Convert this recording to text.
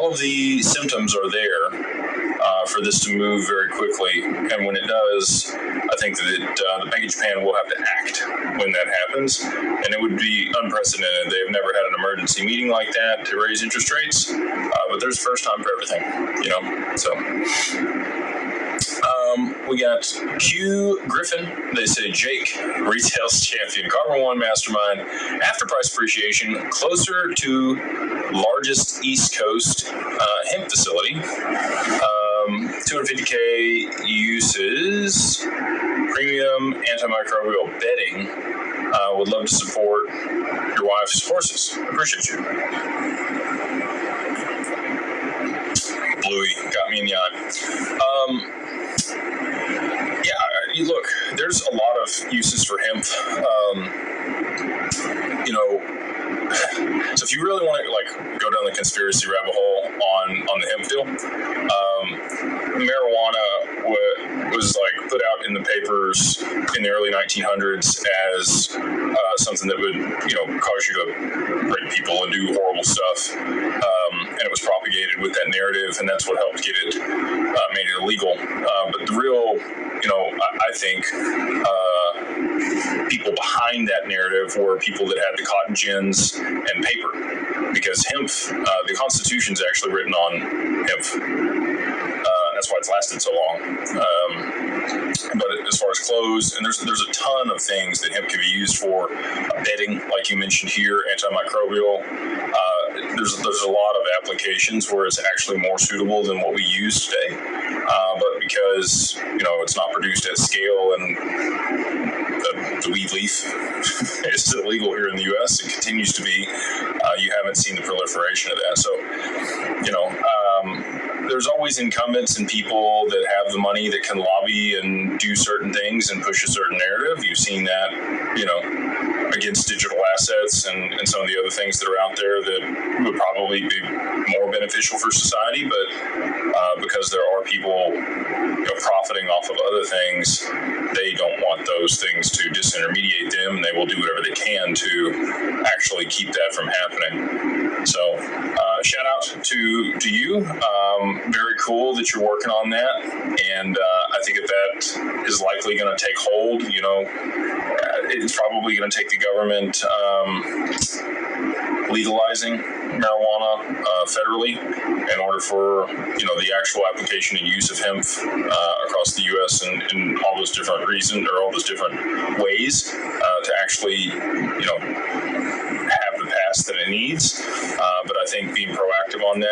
all of the symptoms are there for this to move very quickly, and when it does, I think that the Bank of Japan will have to act when that happens, and it would be unprecedented. They've never had an emergency meeting like that to raise interest rates, but there's a first time for everything, so. We got Q Griffin. They say Jake, retail's champion, Carbon One mastermind, after price appreciation, closer to largest East Coast hemp facility. 250K uses, premium antimicrobial bedding. Would love to support your wife's horses. Appreciate you. Bluey got me in the eye. Look, there's a lot of uses for hemp. So if you really want to go down the conspiracy rabbit hole on the hemp deal, marijuana was put out in the papers in the early 1900s as something that would cause you to rape people and do horrible stuff, and it was propagated with that narrative, and that's what helped get it made it illegal. But the real I think people behind that narrative were people that had the cotton gins and paper, because hemp, the Constitution's actually written on hemp. That's why it's lasted so long. But as far as clothes, and there's a ton of things that hemp can be used for. Bedding, like you mentioned here, antimicrobial. There's a lot of applications where it's actually more suitable than what we use today. But because it's not produced at scale, and the weed leaf is illegal here in the U.S. and continues to be, you haven't seen the proliferation of that. So, there's always incumbents and people that have the money that can lobby and do certain things and push a certain narrative. You've seen that, against digital assets and some of the other things that are out there that would probably be more beneficial for society, but because there are people profiting off of other things, they don't want those things to disintermediate them, and they will do whatever they can to actually keep that from happening. So shout out to you. Very cool that you're working on that, and I think that is likely going to take hold. It's probably going to take the government legalizing marijuana federally in order for the actual application and use of hemp across the U.S. and in all those different reasons, or all those different ways to actually have the pass that it needs. But I think being proactive on that